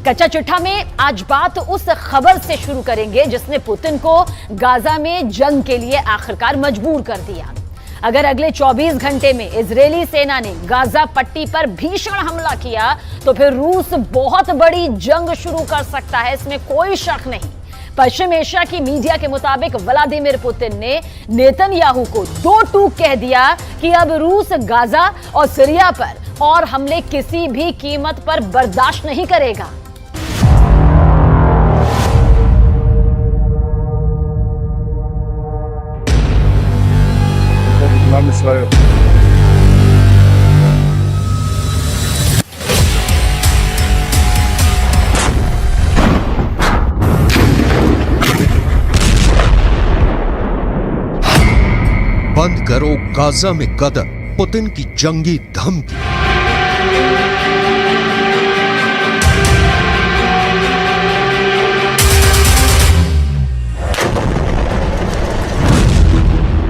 कच्चा चिट्ठा में आज बात उस खबर से शुरू करेंगे जिसने पुतिन को गाजा में जंग के लिए आखिरकार मजबूर कर दिया। अगर अगले 24 घंटे में इजरायली सेना ने गाजा पट्टी पर भीषण हमला किया तो फिर रूस बहुत बड़ी जंग शुरू कर सकता है, इसमें कोई शक नहीं। पश्चिम एशिया की मीडिया के मुताबिक व्लादिमीर पुतिन ने नेतन्याहू को दो टूक कह दिया कि अब रूस गाजा और सीरिया पर और हमले किसी भी कीमत पर बर्दाश्त नहीं करेगा। बंद करो गाजा में कदर, पुतिन की जंगी धमकी।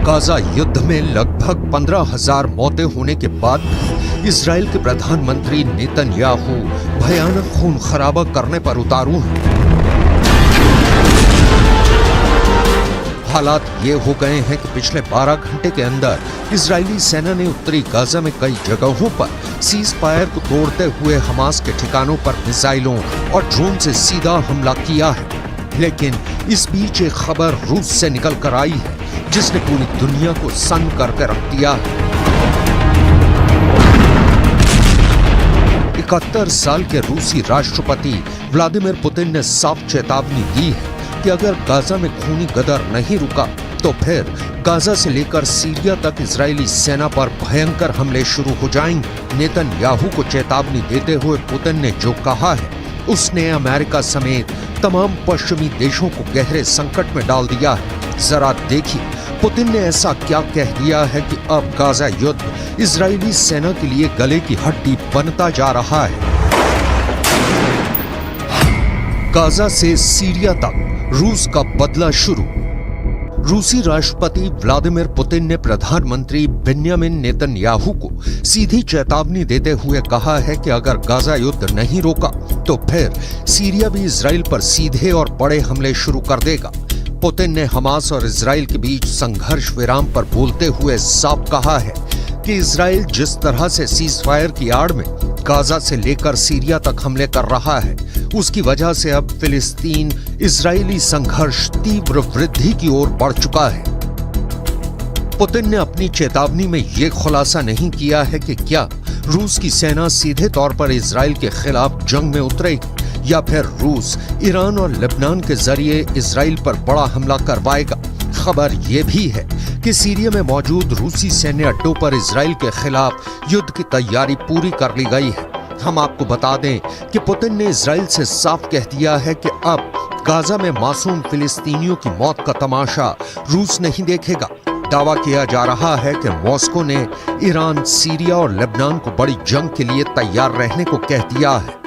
गाजा युद्ध में लगभग 15,000 मौतें होने के बाद इजराइल के प्रधानमंत्री नेतन्याहू भयानक खून खराबा करने पर उतारू हैं। हालात ये हो गए हैं कि पिछले 12 घंटे के अंदर इजरायली सेना ने उत्तरी गाजा में कई जगहों पर सीज फायर को तोड़ते हुए हमास के ठिकानों पर मिसाइलों और ड्रोन से सीधा हमला किया है। लेकिन इस बीच एक खबर रूस से निकल कर आई है जिसने पूरी दुनिया को सन्न करके रख दिया है। 71 साल के रूसी राष्ट्रपति व्लादिमीर पुतिन ने साफ चेतावनी दी है कि अगर गाजा में खूनी गदर नहीं रुका तो फिर गाजा से लेकर सीरिया तक इजरायली सेना पर भयंकर हमले शुरू हो जाएंगे। नेतन्याहू को चेतावनी देते हुए पुतिन ने जो कहा है उसने अमेरिका समेत तमाम पश्चिमी देशों को गहरे संकट में डाल दिया है। जरा देखिए पुतिन ने ऐसा क्या कह दिया है कि अब गाजा युद्ध इजरायली सेना के लिए गले की हड्डी बनता जा रहा है। गाजा से सीरिया तक रूस का बदला शुरू। रूसी राष्ट्रपति व्लादिमीर पुतिन ने प्रधानमंत्री बेन्यामिन नेतन्याहू को सीधी चेतावनी देते हुए कहा है कि अगर गाजा युद्ध नहीं रोका तो फिर सीरिया भी इजराइल पर सीधे और बड़े हमले शुरू कर देगा। पुतिन ने हमास और इजराइल के बीच संघर्ष विराम पर बोलते हुए साफ कहा है कि इजराइल जिस तरह से सीज फायर की आड़ में गाजा से लेकर सीरिया तक हमले कर रहा है उसकी वजह से अब फिलिस्तीन इजरायली संघर्ष तीव्र वृद्धि की ओर बढ़ चुका है। पुतिन ने अपनी चेतावनी में यह खुलासा नहीं किया है कि क्या रूस की सेना सीधे तौर पर इजराइल के खिलाफ जंग में उतरेगी या फिर रूस ईरान और लेबनान के जरिए इजराइल पर बड़ा हमला करवाएगा। खबर यह भी है कि सीरिया में मौजूद रूसी सैन्य अड्डों पर इजराइल के खिलाफ युद्ध की तैयारी पूरी कर ली गई है। हम आपको बता दें कि पुतिन ने इजराइल से साफ कह दिया है कि अब गाजा में मासूम फिलिस्तीनियों की मौत का तमाशा रूस नहीं देखेगा। दावा किया जा रहा है कि मॉस्को ने ईरान, सीरिया और लेबनान को बड़ी जंग के लिए तैयार रहने को कह दिया है।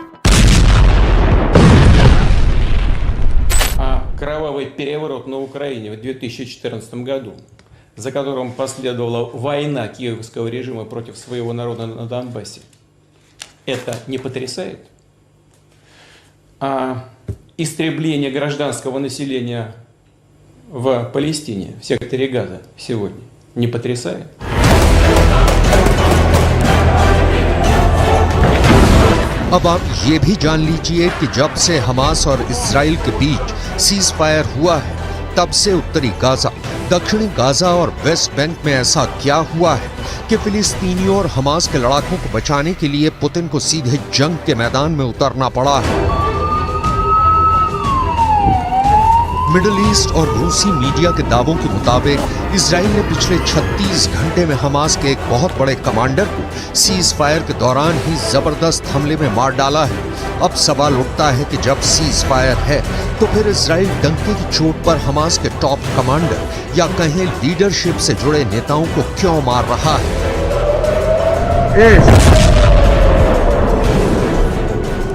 Кровавый переворот на Украине в 2014 году, за которым последовала война киевского режима против своего народа на Донбассе, это не потрясает? А истребление гражданского населения в Палестине, в секторе Газа сегодня, не потрясает? अब आप ये भी जान लीजिए कि जब से हमास और इजराइल के बीच सीज फायर हुआ है तब से उत्तरी गाजा, दक्षिणी गाजा और वेस्ट बैंक में ऐसा क्या हुआ है कि फिलिस्तीनियों और हमास के लड़ाकों को बचाने के लिए पुतिन को सीधे जंग के मैदान में उतरना पड़ा है। मिडिल ईस्ट और रूसी मीडिया के दावों के मुताबिक इजराइल ने पिछले 36 घंटे में हमास के एक बहुत बड़े कमांडर को सीज फायर के दौरान ही जबरदस्त हमले में मार डाला है। अब सवाल उठता है कि जब सीज फायर है तो फिर इजराइल डंके की चोट पर हमास के टॉप कमांडर या कहें लीडरशिप से जुड़े नेताओं को क्यों मार रहा है।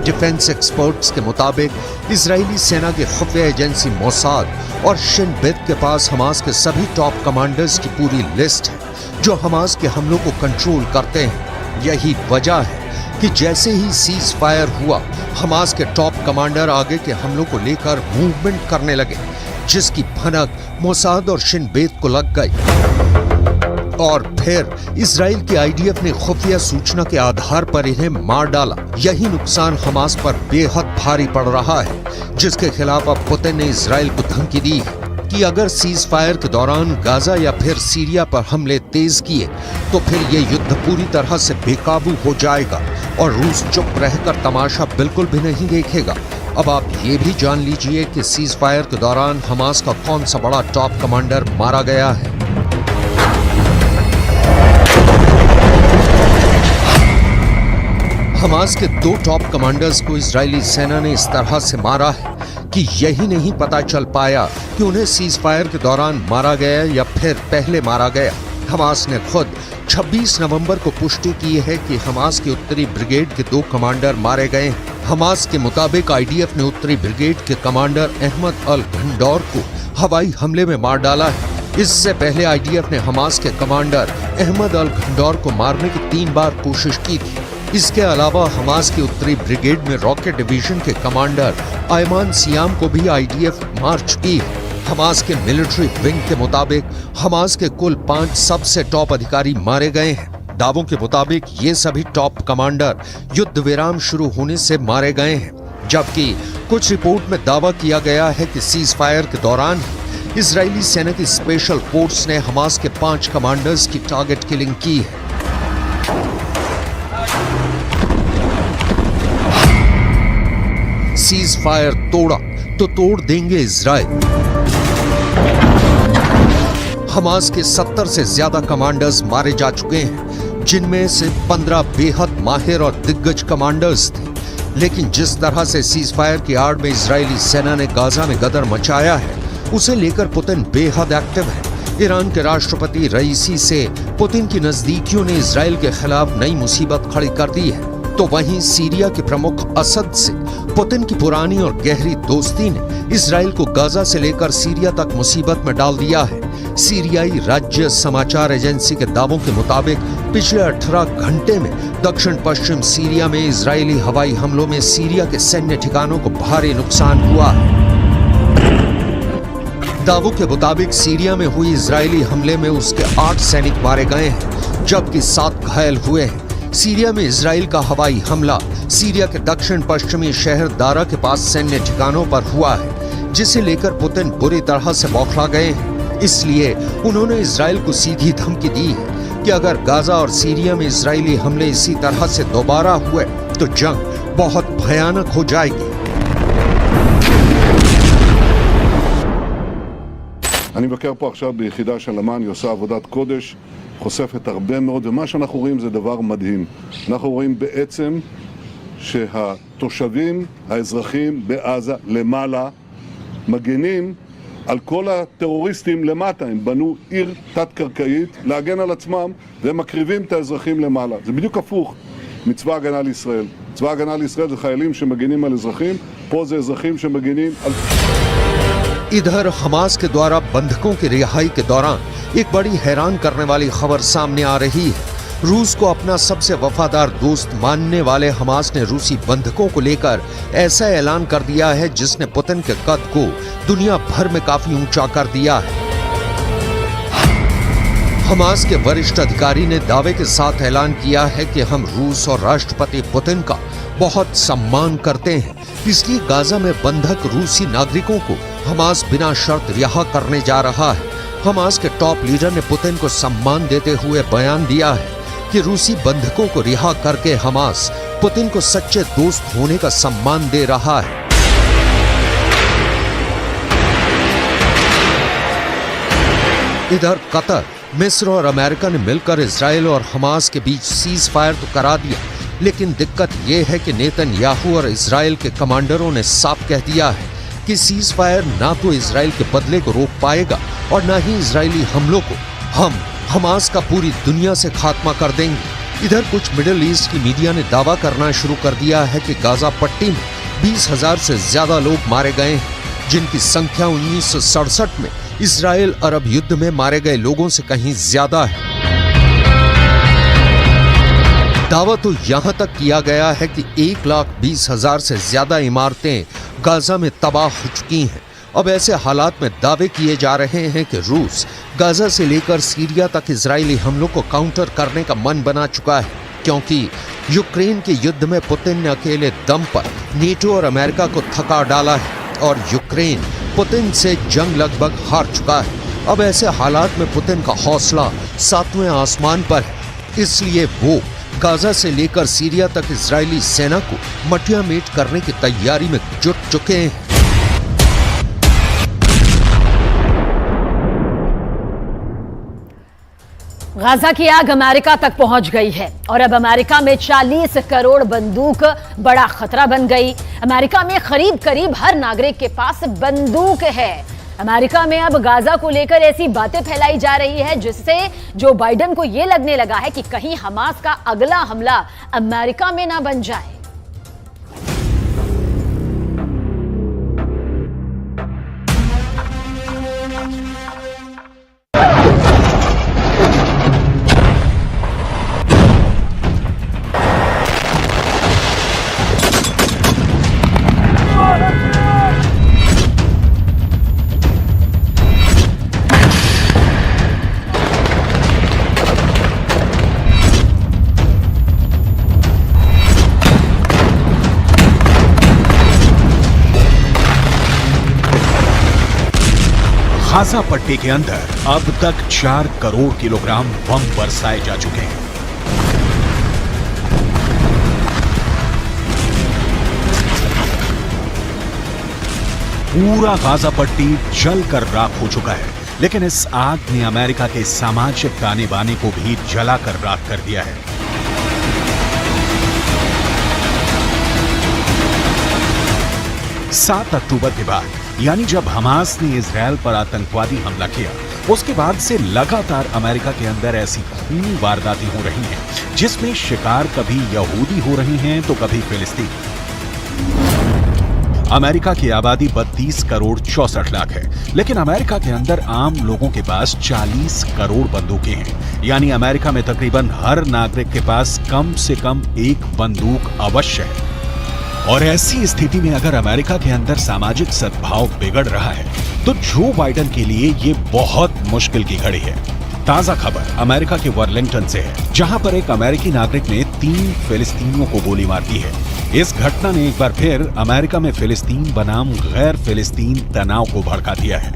डिफेंस एक्सपर्ट्स के मुताबिक इजरायली सेना की खुफिया एजेंसी मोसाद और शिन बेत के पास हमास के सभी टॉप कमांडर्स की पूरी लिस्ट है जो हमास के हमलों को कंट्रोल करते हैं। यही वजह है कि जैसे ही सीज फायर हुआ, हमास के टॉप कमांडर आगे के हमलों को लेकर मूवमेंट करने लगे, जिसकी भनक मोसाद और शिन बेत को लग गई। और फिर इजराइल की आईडीएफ ने खुफिया सूचना के आधार पर इन्हें मार डाला। यही नुकसान हमास पर बेहद भारी पड़ रहा है, जिसके खिलाफ अब पुतिन ने इजराइल को धमकी दी है कि अगर सीज फायर के दौरान गाजा या फिर सीरिया पर हमले तेज किए तो फिर ये युद्ध पूरी तरह से बेकाबू हो जाएगा और रूस चुप रहकर तमाशा बिल्कुल भी नहीं देखेगा। अब आप ये भी जान लीजिए कि सीज फायर के दौरान हमास का कौन सा बड़ा टॉप कमांडर मारा गया है। हमास के 2 टॉप कमांडर्स को इजरायली सेना ने इस तरह से मारा है कि यही नहीं पता चल पाया कि उन्हें सीज फायर के दौरान मारा गया या फिर पहले मारा गया। हमास ने खुद 26 नवंबर को पुष्टि की है कि हमास की उत्तरी ब्रिगेड के 2 कमांडर मारे गए हैं। हमास के मुताबिक आईडीएफ ने उत्तरी ब्रिगेड के कमांडर अहमद अल घंडौर को हवाई हमले में मार डाला है। इससे पहले आईडीएफ ने हमास के कमांडर अहमद अल घंडौर को मारने की 3 बार कोशिश की थी। इसके अलावा हमास की उत्तरी ब्रिगेड में रॉकेट डिवीजन के कमांडर आयमान सियाम को भी आईडीएफ मार चुकी है। हमास के मिलिट्री विंग के मुताबिक हमास के कुल 5 सबसे टॉप अधिकारी मारे गए हैं। दावों के मुताबिक ये सभी टॉप कमांडर युद्ध विराम शुरू होने से मारे गए हैं, जबकि कुछ रिपोर्ट में दावा किया गया है कि सीज फायर के दौरान इजरायली सेना की स्पेशल फोर्स ने हमास के 5 कमांडर्स की टारगेट किलिंग की है। सीज फायर तोड़ा तो तोड़ देंगे इजराइल। हमास के 70 से ज्यादा कमांडर्स मारे जा चुके हैं, जिनमें से 15 बेहद माहिर और दिग्गज कमांडर्स थे। लेकिन जिस तरह से सीज फायर की आड़ में इजरायली सेना ने गाजा में गदर मचाया है, उसे लेकर पुतिन बेहद एक्टिव है। ईरान के राष्ट्रपति रईसी से पुतिन की नजदीकियों ने इजराइल के खिलाफ नई मुसीबत खड़ी कर दी है, तो वहीं सीरिया के प्रमुख असद से पुतिन की पुरानी और गहरी दोस्ती ने इजराइल को गाजा से लेकर सीरिया तक मुसीबत में डाल दिया है। सीरियाई राज्य समाचार एजेंसी के दावों के मुताबिक पिछले 18 घंटे में दक्षिण पश्चिम सीरिया में इजरायली हवाई हमलों में सीरिया के सैन्य ठिकानों को भारी नुकसान हुआ है। दावों के मुताबिक सीरिया में हुई इजरायली हमले में उसके 8 सैनिक मारे गए हैं, जबकि 7 घायल हुए हैं। सीरिया में इजराइल का हवाई हमला सीरिया के दक्षिण पश्चिमी शहर दारा के पास सैन्य ठिकानों पर हुआ है, जिसे लेकर पुतिन बुरी तरह से बौखला गए हैं। इसलिए उन्होंने इजराइल को सीधी धमकी दी है कि अगर गाजा और सीरिया में इजरायली हमले इसी तरह से दोबारा हुए तो जंग बहुत भयानक हो जाएगी। אני מבקר פה עכשיו ביחידה של אמ"ן, היא עושה עבודת קודש, חושפת הרבה מאוד, ומה שאנחנו רואים זה דבר מדהים. אנחנו רואים בעצם שהתושבים, האזרחים בעזה למעלה, מגנים על כל הטרוריסטים למטה. הם בנו עיר תת-קרקעית להגן על עצמם, והם מקריבים את האזרחים למעלה. זה בדיוק הפוך מצבא הגנה לישראל. צבא הגנה לישראל זה חיילים שמגנים על אזרחים, פה זה אזרחים שמגנים על... इधर हमास के द्वारा बंधकों की रिहाई के दौरान एक बड़ी हैरान करने वाली खबर सामने आ रही है। रूस को अपना सबसे वफादार दोस्त मानने वाले हमास ने रूसी बंधकों को लेकर ऐसा ऐलान कर दिया है जिसने पुतिन के कद को दुनिया भर में काफी ऊंचा कर दिया है। हमास के वरिष्ठ अधिकारी ने दावे के साथ ऐलान किया है कि हम रूस और राष्ट्रपति पुतिन का बहुत सम्मान करते हैं, इसलिए गाजा में बंधक रूसी नागरिकों को हमास बिना शर्त रिहा करने जा रहा है। हमास के टॉप लीडर ने पुतिन को सम्मान देते हुए बयान दिया है कि रूसी बंधकों को रिहा करके हमास पुतिन को सच्चे दोस्त होने का सम्मान दे रहा है। इधर कतर, मिस्र और अमेरिका ने मिलकर इजराइल और हमास के बीच सीज फायर तो करा दिया, लेकिन दिक्कत यह है कि नेतन्याहू और इजराइल के कमांडरों ने साफ कह दिया है कि सीज फायर ना तो इजराइल के बदले को रोक पाएगा और ना ही इजरायली हमलों को। हम हमास का पूरी दुनिया से खात्मा कर देंगे। इधर कुछ मिडिल ईस्ट की मीडिया ने दावा करना शुरू कर दिया है कि गाजा पट्टी में 20,000 से ज्यादा लोग मारे गए हैं, जिनकी संख्या 1967 में इजराइल अरब युद्ध में मारे गए लोगों से कहीं ज्यादा है। दावा तो यहां तक किया गया है कि 1,20,000 से ज्यादा इमारतें गाजा में तबाह हो चुकी हैं। अब ऐसे हालात में दावे किए जा रहे हैं कि रूस गाजा से लेकर सीरिया तक इजरायली हमलों को काउंटर करने का मन बना चुका है, क्योंकि यूक्रेन के युद्ध में पुतिन ने अकेले दम पर नेटो और अमेरिका को थका डाला है और यूक्रेन पुतिन से जंग लगभग हार चुका है। अब ऐसे हालात में पुतिन का हौसला 7वें आसमान पर है, इसलिए वो गाजा से लेकर सीरिया तक इजरायली सेना को मटिया मेट करने की तैयारी में जुट चुके हैं। गाजा की आग अमेरिका तक पहुंच गई है और अब अमेरिका में 40 करोड़ बंदूक बड़ा खतरा बन गई। अमेरिका में करीब करीब हर नागरिक के पास बंदूक है। अमेरिका में अब गाजा को लेकर ऐसी बातें फैलाई जा रही है जिससे जो बाइडेन को यह लगने लगा है कि कहीं हमास का अगला हमला अमेरिका में ना बन जाए। गाजा पट्टी के अंदर अब तक 4 करोड़ किलोग्राम बम बरसाए जा चुके हैं। पूरा गाजा पट्टी जलकर राख हो चुका है, लेकिन इस आग ने अमेरिका के सामाजिक ताने बाने को भी जलाकर राख कर दिया है। सात अक्टूबर के बाद, यानी जब हमास ने इजरायल पर आतंकवादी हमला किया, उसके बाद से लगातार अमेरिका के अंदर ऐसी खूनी वारदातें हो रही हैं जिसमें शिकार कभी यहूदी हो रहे हैं तो कभी फिलिस्तीन। अमेरिका की आबादी 32 करोड़ 64 लाख है, लेकिन अमेरिका के अंदर आम लोगों के पास 40 करोड़ बंदूकें हैं। यानी अमेरिका में तकरीबन हर नागरिक के पास कम से कम एक बंदूक अवश्य है। और ऐसी स्थिति में अगर अमेरिका के अंदर सामाजिक सद्भाव बिगड़ रहा है तो जो बाइडेन के लिए ये बहुत मुश्किल की घड़ी है। ताजा खबर अमेरिका के वर्लिंगटन से है, जहां पर एक अमेरिकी नागरिक ने 3 फिलिस्तीनियों को गोली मार दी है। इस घटना ने एक बार फिर अमेरिका में फिलिस्तीन बनाम गैर फिलिस्तीन तनाव को भड़का दिया है।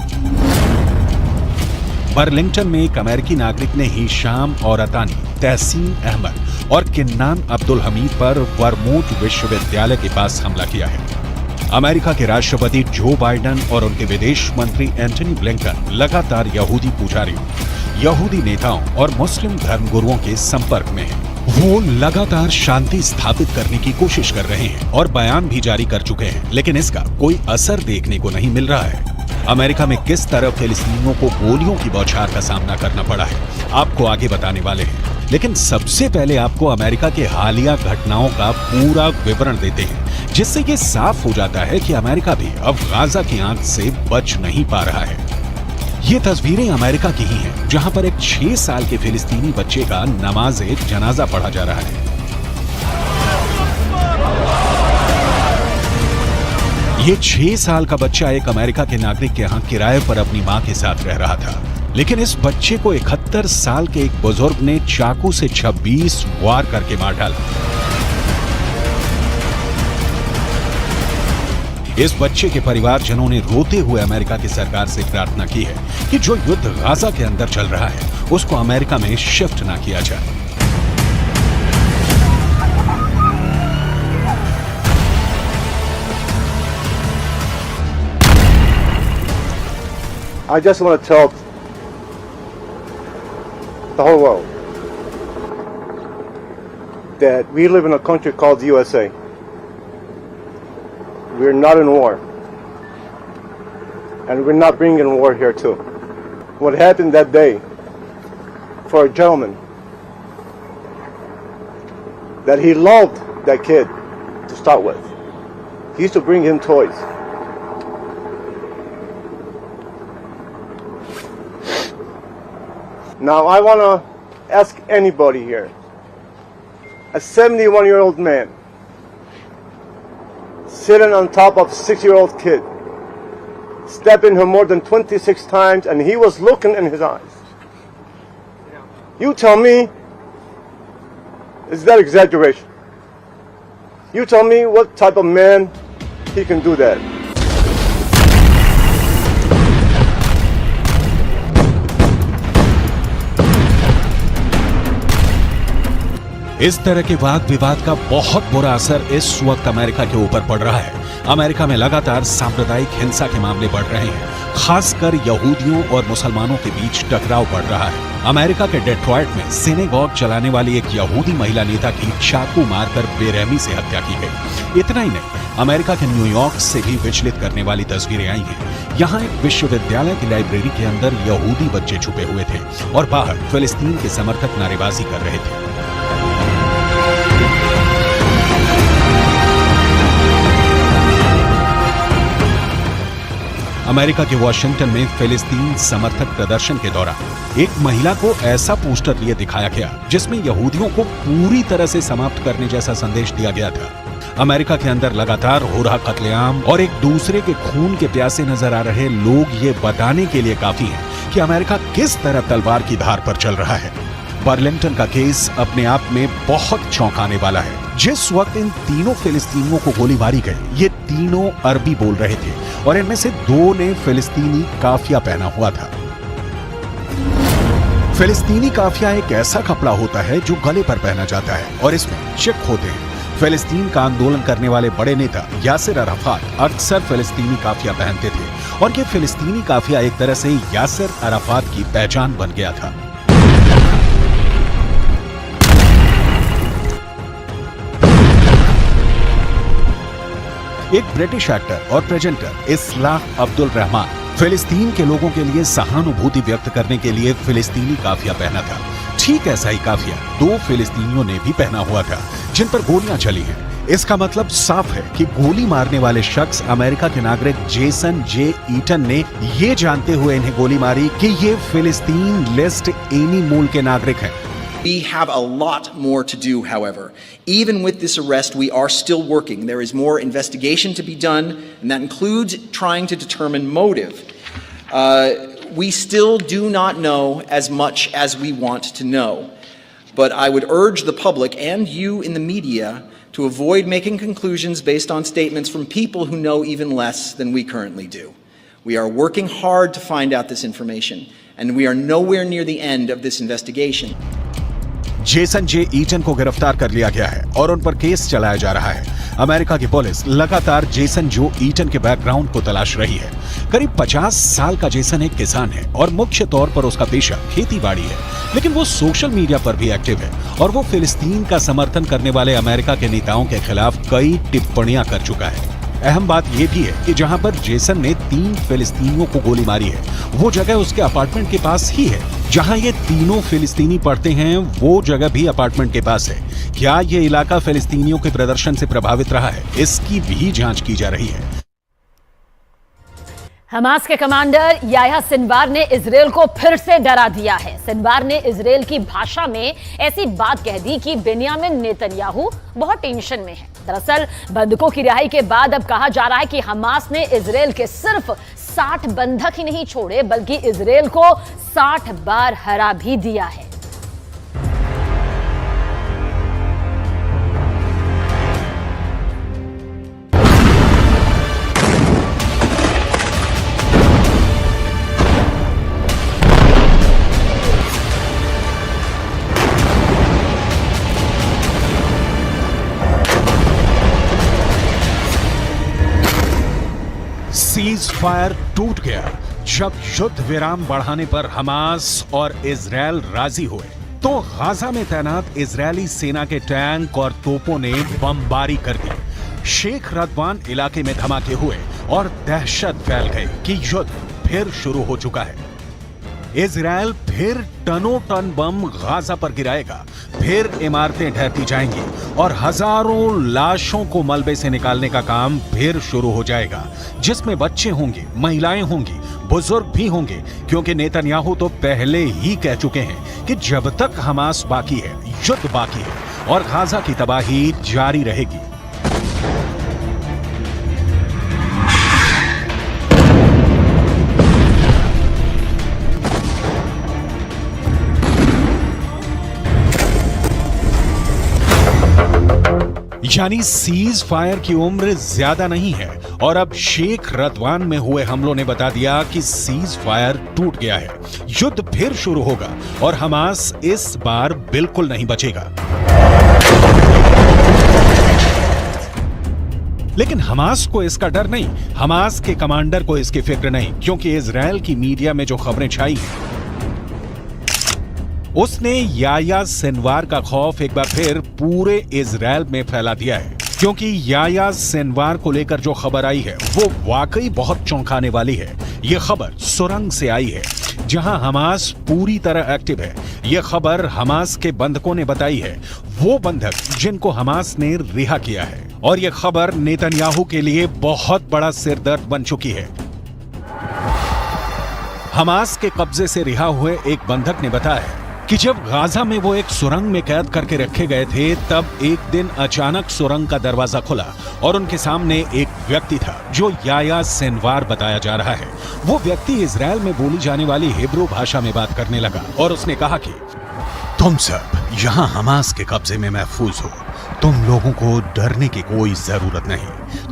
वर्लिंगटन में एक अमेरिकी नागरिक ने हिशाम और अतानी, तहसीन अहमद और किन्नान अब्दुल हमीद पर वर्मोंट विश्वविद्यालय के पास हमला किया है। अमेरिका के राष्ट्रपति जो बाइडेन और उनके विदेश मंत्री एंटनी ब्लिंकन लगातार यहूदी पुजारियों, यहूदी नेताओं और मुस्लिम धर्मगुरुओं के संपर्क में हैं। वो लगातार शांति स्थापित करने की कोशिश कर रहे हैं और बयान भी जारी कर चुके हैं, लेकिन इसका कोई असर देखने को नहीं मिल रहा है। अमेरिका में किस तरह फिलिस्तीनियों को गोलियों की बौछार का सामना करना पड़ा है, आपको आगे बताने वाले हैं। लेकिन सबसे पहले आपको अमेरिका के हालिया घटनाओं का पूरा विवरण देते हैं, जिससे ये साफ हो जाता है कि अमेरिका भी अब गाजा की आंच से बच नहीं पा रहा है। ये तस्वीरें अमेरिका की ही हैं, जहां पर एक 6 साल के फिलिस्तीनी बच्चे का नमाज़े जनाजा पढ़ा जा रहा है। ये 6 साल का बच्चा एक अमेरिका के नागरिक के यहाँ किराए पर अपनी मां के साथ रह रहा था, लेकिन इस बच्चे को 71 साल के एक बुजुर्ग ने चाकू से 26 वार करके मार डाला। इस बच्चे के परिवारजनों ने रोते हुए अमेरिका की सरकार से प्रार्थना की है कि जो युद्ध गाजा के अंदर चल रहा है उसको अमेरिका में शिफ्ट ना किया जाए। I just want to tell the whole world that we live in a country called the USA. We're not in war. And we're not bringing war here too. What happened that day for a gentleman, that he loved that kid to start with. He used to bring him toys. Now I want to ask anybody here, a 71-year-old man sitting on top of a 6-year-old kid, stabbing her more than 26 times, and he was looking in his eyes. You tell me, is that exaggeration? You tell me what type of man he can do that. इस तरह के वाद विवाद का बहुत बुरा असर इस वक्त अमेरिका के ऊपर पड़ रहा है। अमेरिका में लगातार सांप्रदायिक हिंसा के मामले बढ़ रहे हैं, खासकर यहूदियों और मुसलमानों के बीच टकराव बढ़ रहा है। अमेरिका के डेट्रॉयट में सिनेगॉग चलाने वाली एक यहूदी महिला नेता की चाकू मारकर बेरहमी से हत्या की गई। इतना ही नहीं, अमेरिका के न्यूयॉर्क से भी विचलित करने वाली तस्वीरें आई हैं। यहाँ एक विश्वविद्यालय की लाइब्रेरी के अंदर यहूदी बच्चे छुपे हुए थे और बाहर फिलिस्तीन के समर्थक नारेबाजी कर रहे थे। अमेरिका के वॉशिंगटन में फिलिस्तीन समर्थक प्रदर्शन के दौरान एक महिला को ऐसा पोस्टर लिए दिखाया गया जिसमें यहूदियों को पूरी तरह से समाप्त करने जैसा संदेश दिया गया था। अमेरिका के अंदर लगातार हो रहा कत्लेआम और एक दूसरे के खून के प्यासे नजर आ रहे लोग ये बताने के लिए काफी हैं कि अमेरिका किस तरह तलवार की धार पर चल रहा है। बर्लिंगटन का केस अपने आप में बहुत चौंकाने वाला है। जिस वक्त इन तीनों फिलिस्तीनियों को गोली मारी गई, ये तीनों अरबी बोल रहे थे और इनमें से 2 ने फिलिस्तीनी काफिया पहना हुआ था। फिलिस्तीनी काफिया एक ऐसा कपड़ा होता है जो गले पर पहना जाता है और इसमें चिक होते हैं। फिलिस्तीन का आंदोलन करने वाले बड़े नेता यासिर अराफात अक्सर फिलिस्तीनी काफिया पहनते थे और ये फिलिस्तीनी काफिया एक तरह से यासिर अराफात की पहचान बन गया था। एक ब्रिटिश एक्टर और प्रेजेंटर इस्लाह अब्दुल रहमान फिलिस्तीन के लोगों के लिए सहानुभूति व्यक्त करने के लिए फिलिस्तीनी काफिया पहना था। ठीक ऐसा ही काफिया 2 फिलिस्तीनियों ने भी पहना हुआ था जिन पर गोलियां चली हैं। इसका मतलब साफ है कि गोली मारने वाले शख्स अमेरिका के नागरिक जेसन जे ईटन ने ये जानते हुए इन्हें गोली मारी कि ये फिलिस्तीन लिस्ट एनी मूल के नागरिक हैं। We have a lot more to do, however. Even with this arrest, we are still working. There is more investigation to be done, and that includes trying to determine motive. We still do not know as much as we want to know. But I would urge the public and you in the media to avoid making conclusions based on statements from people who know even less than we currently do. We are working hard to find out this information, and we are nowhere near the end of this investigation. Jason J Eaton को गिरफ्तार कर लिया गया है और उन पर case चलाया जा रहा है। अमेरिका की पुलिस लगातार जेसन जो ईटन के बैकग्राउंड को तलाश रही है। करीब 50 साल का जेसन एक किसान है और मुख्य तौर पर उसका पेशा खेती-बाड़ी है, लेकिन वो सोशल मीडिया पर भी एक्टिव है और वो फिलिस्तीन का समर्थन करने वाले अमेरिका के नेताओं के खिलाफ कई टिप्पणियां कर चुका है। अहम बात यह भी है कि जहां पर जेसन ने 3 फिलिस्तीनियों को गोली मारी है, वो जगह उसके अपार्टमेंट के पास ही है। जहां ये तीनों फिलिस्तीनी पढ़ते हैं, वो जगह भी अपार्टमेंट के पास है। क्या ये इलाका फिलिस्तीनियों के प्रदर्शन से प्रभावित रहा है, इसकी भी जांच की जा रही है। हमास के कमांडर याह्या सिनवार ने इजरायल को फिर से डरा दिया है। सिनवार ने इजरायल की भाषा में ऐसी बात कह दी कि बेन्यामिन नेतन्याहू बहुत टेंशन में है। दरअसल बंधकों की रिहाई के बाद अब कहा जा रहा है कि हमास ने इजरायल के सिर्फ 60 बंधक ही नहीं छोड़े, बल्कि इजरायल को 60 बार हरा भी दिया है। सीज फायर टूट गया जब युद्ध विराम बढ़ाने पर हमास और इजरायल राजी हुए तो गाजा में तैनात इजरायली सेना के टैंक और तोपों ने बमबारी कर दी। शेख रदवान इलाके में धमाके हुए और दहशत फैल गई कि युद्ध फिर शुरू हो चुका है। इजरायल फिर टनों टन बम गाजा पर गिराएगा, फिर इमारतें ढहती जाएंगी और हजारों लाशों को मलबे से निकालने का काम फिर शुरू हो जाएगा, जिसमें बच्चे होंगे, महिलाएं होंगी, बुजुर्ग भी होंगे, क्योंकि नेतन्याहू तो पहले ही कह चुके हैं कि जब तक हमास बाकी है, युद्ध बाकी है और गाजा की तबाही जारी रहेगी। यानी सीज फायर की उम्र ज्यादा नहीं है और अब शेख रदवान में हुए हमलों ने बता दिया कि सीज फायर टूट गया है। युद्ध फिर शुरू होगा और हमास इस बार बिल्कुल नहीं बचेगा। लेकिन हमास को इसका डर नहीं, हमास के कमांडर को इसकी फिक्र नहीं, क्योंकि इजराइल की मीडिया में जो खबरें छाई हैं उसने याया सिनवार का खौफ एक बार फिर पूरे इजराइल में फैला दिया है। क्योंकि याया सिनवार को लेकर जो खबर आई है वो वाकई बहुत चौंकाने वाली है। ये खबर सुरंग से आई है जहां हमास पूरी तरह एक्टिव है। ये खबर हमास के बंधकों ने बताई है, वो बंधक जिनको हमास ने रिहा किया है। और ये खबर नेतन्याहू के लिए बहुत बड़ा सिरदर्द बन चुकी है। हमास के कब्जे से रिहा हुए एक बंधक ने बताया कि जब गाजा में वो एक सुरंग में कैद करके रखे गए थे, तब एक दिन अचानक सुरंग का दरवाजा खुला और उनके सामने एक व्यक्ति था जो याया सिनवार बताया जा रहा है। वो व्यक्ति इजराइल में बोली जाने वाली हिब्रू भाषा में बात करने लगा और उसने कहा कि तुम सब यहाँ हमास के कब्जे में महफूज हो, तुम लोगों को डरने की कोई जरूरत नहीं,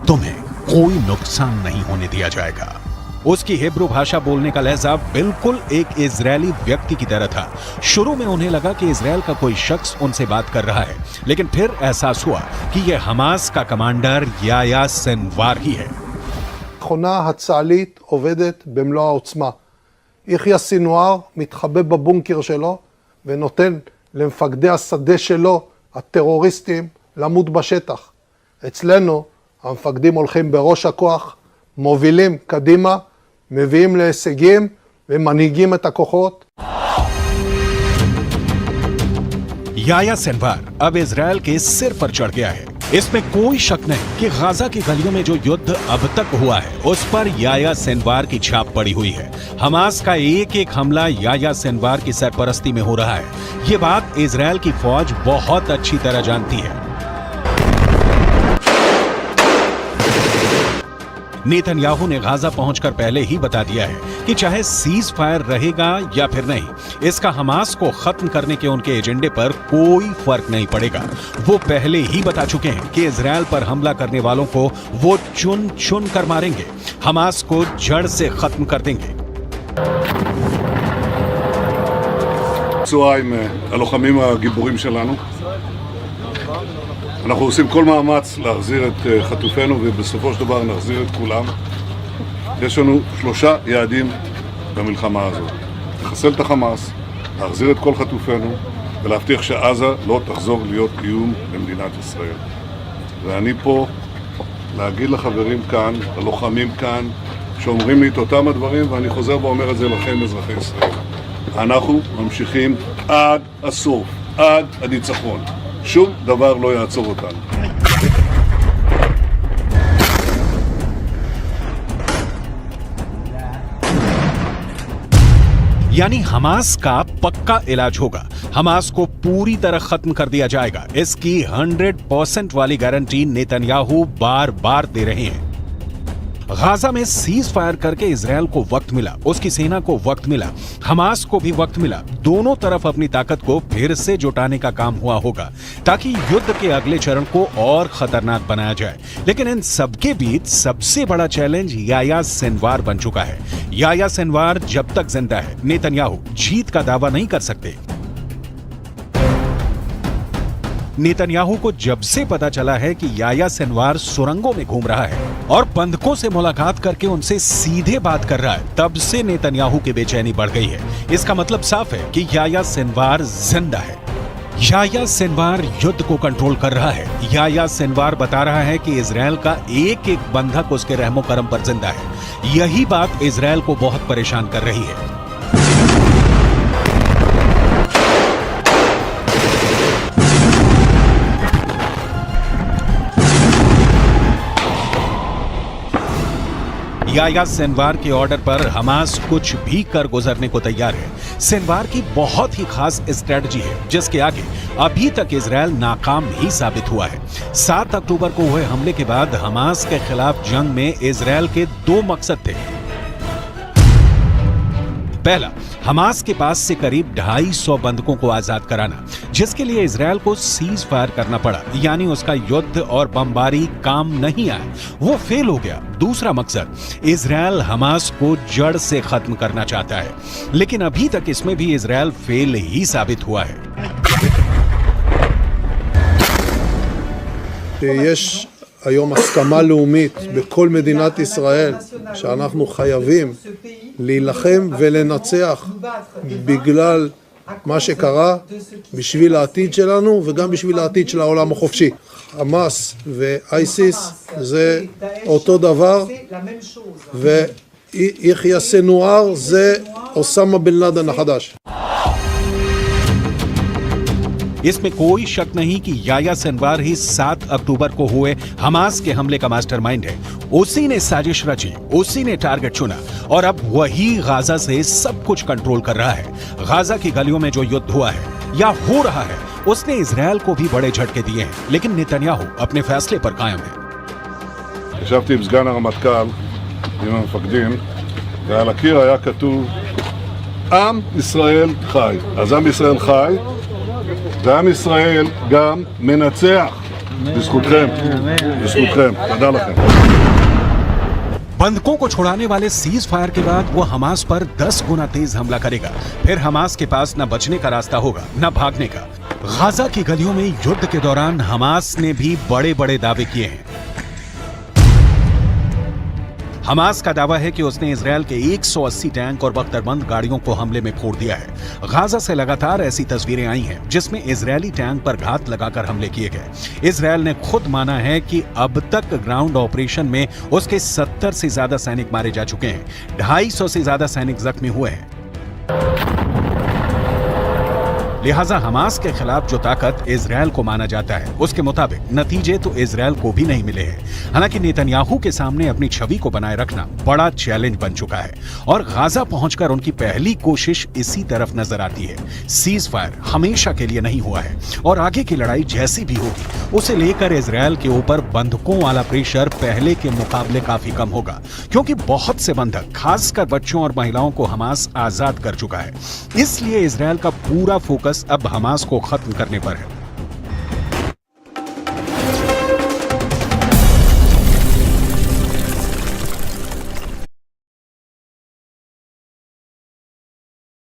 तुम्हें कोई नुकसान नहीं होने दिया जाएगा। उसकी हिब्रू भाषा बोलने का लहजा बिल्कुल एक इजरायली व्यक्ति की तरह था। शुरू में उन्हें लगा कि इजराइल का कोई शख्स उनसे बात कर रहा है, लेकिन फिर एहसास हुआ कि यह हमास का कमांडर याया सिनवार ही है। המכונה הצה"לית עובדת במלוא העוצמה. יחיא סינואר מתחבא בבונקר שלו ונותן למפקדי השדה שלו, הטרוריסטים, למות בשטח. אצלנו המפקדים הולכים בראש הכוח, מובילים קדימה, מביאים להישגים ומנהיגים את הכוחות. याया सिनवार अब इजराइल के सिर पर चढ़ गया है। इसमें कोई शक नहीं कि गाजा की गलियों में जो युद्ध अब तक हुआ है उस पर याया सिनवार की छाप पड़ी हुई है। हमास का एक एक हमला याया सिनवार की सरपरस्ती में हो रहा है। ये बात इजराइल की फौज बहुत अच्छी तरह जानती है। नेतन्याहू ने गाजा पहुंचकर पहले ही बता दिया है कि चाहे सीज फायर रहेगा या फिर नहीं, इसका हमास को खत्म करने के उनके एजेंडे पर कोई फर्क नहीं पड़ेगा। वो पहले ही बता चुके हैं कि इजराइल पर हमला करने वालों को वो चुन चुन कर मारेंगे, हमास को जड़ से खत्म कर देंगे। צהריים הלוחמים הגיבורים שלנו. אנחנו עושים כל מאמץ להחזיר את חטופינו ובסופו של דבר נחזיר את כולם. יש לנו 3 יעדים במלחמה הזאת. לחסל את החמאס, להחזיר את כל חטופינו ולהבטיח שעזה לא תחזור להיות איום למדינת ישראל. ואני פה להגיד לחברים כאן, ללוחמים כאן, שאומרים לי את אותם הדברים, ואני חוזר ואומר את זה לכם אזרחי ישראל. אנחנו ממשיכים עד הסוף, עד הניצחון. שום דבר לא יעצור אותנו. यानी हमास का पक्का इलाज होगा, हमास को पूरी तरह खत्म कर दिया जाएगा। इसकी 100% वाली गारंटी नेतन्याहू बार बार दे रहे हैं। गाजा में सीज फायर करके इजराइल को वक्त मिला, उसकी सेना को वक्त मिला, हमास को भी वक्त मिला। दोनों तरफ अपनी ताकत को फिर से जुटाने का काम हुआ होगा ताकि युद्ध के अगले चरण को और खतरनाक बनाया जाए। लेकिन इन सबके बीच सबसे बड़ा चैलेंज याया सिनवार बन चुका है। याया सिनवार जब तक जिंदा है, नेतन्याहू जीत का दावा नहीं कर सकते। नेतन्याहू को जब से पता चला है कि याया सिनवार सुरंगों में घूम रहा है और बंधकों से मुलाकात करके उनसे सीधे बात कर रहा है, तब से नेतन्याहू की बेचैनी बढ़ गई है। इसका मतलब साफ है कि याया सिनवार जिंदा है। याया सिनवार युद्ध को कंट्रोल कर रहा है। याया सिनवार बता रहा है कि इजराइल का एक एक बंधक उसके रहमो करम पर जिंदा है। यही बात इजराइल को बहुत परेशान कर रही है। याह्या सिनवार के ऑर्डर पर हमास कुछ भी कर गुजरने को तैयार है। सिनवार की बहुत ही खास स्ट्रेटजी है जिसके आगे अभी तक इजरायल नाकाम ही साबित हुआ है। 7 अक्टूबर को हुए हमले के बाद हमास के खिलाफ जंग में इजरायल के 2 मकसद थे। पहला, हमास के पास से करीब 250 बंधकों को आजाद कराना, जिसके लिए इजरायल को सीज फायर करना पड़ा, यानी उसका युद्ध और बमबारी काम नहीं आया, वो फेल हो गया। दूसरा मकसद, इजरायल हमास को जड़ से खत्म करना चाहता है, लेकिन अभी तक इसमें भी इजरायल फेल ही साबित हुआ है। יש היום הסכמה לאומית בכל מדינת ישראל שאנחנו חייבים להילחם ולנצח בגלל מה שקרה, בשביל העתיד שלנו וגם בשביל העתיד של העולם החופשי. חמאס ואייסיס זה אותו דבר, ויחיא סנואר זה אוסמה בן לאדן החדש. इसमें कोई शक नहीं कि याह्या सिनवार ही 7 अक्टूबर को हुए हमास के हमले का मास्टरमाइंड है। उसी ने साजिश रची, उसी ने टारगेट चुना और अब वही गाजा से सब कुछ कंट्रोल कर रहा है। गाजा की गलियों में जो युद्ध हुआ है या हो रहा है, उसने इजरायल को भी बड़े झटके दिए हैं, लेकिन नेतन्याहू अपने फैसले पर कायम है। ישבתי עם סגן הרמטכ"ל, עם המפקדים, ועל הקיר היה כתוב עם ישראל חי. אז עם ישראל חי, ועם ישראל גם מנצח. בזכותכם, בזכותכם. תודה לכם. बंधकों को छुड़ाने वाले सीज फायर के बाद वो हमास पर 10 गुना तेज हमला करेगा। फिर हमास के पास न बचने का रास्ता होगा न भागने का। गाजा की गलियों में युद्ध के दौरान हमास ने भी बड़े बड़े दावे किए हैं। हमास का दावा है कि उसने इजरायल के 180 टैंक और बख्तरबंद गाड़ियों को हमले में फोड़ दिया है। गाजा से लगातार ऐसी तस्वीरें आई हैं जिसमें इजरायली टैंक पर घात लगाकर हमले किए गए। इजरायल ने खुद माना है कि अब तक ग्राउंड ऑपरेशन में उसके 70 से ज्यादा सैनिक मारे जा चुके हैं, 250 से ज्यादा सैनिक जख्मी हुए हैं। लिहाजा हमास के खिलाफ जो ताकत इजरायल को माना जाता है, उसके मुताबिक नतीजे तो इजरायल को भी नहीं मिले हैं। हालांकि नेतन्याहू के सामने अपनी छवि को बनाए रखना बड़ा चैलेंज बन चुका है और गाजा पहुंचकर उनकी पहली कोशिश इसी तरफ नजर आती है। सीज फायर हमेशा के लिए नहीं हुआ है और आगे की लड़ाई जैसी भी होगी, उसे लेकर इजरायल के ऊपर बंधकों वाला प्रेशर पहले के मुकाबले काफी कम होगा, क्योंकि बहुत से बंधक, खासकर बच्चों और महिलाओं को हमास आजाद कर चुका है। इसलिए इजरायल का पूरा फोकस अब हमास को खत्म करने पर है।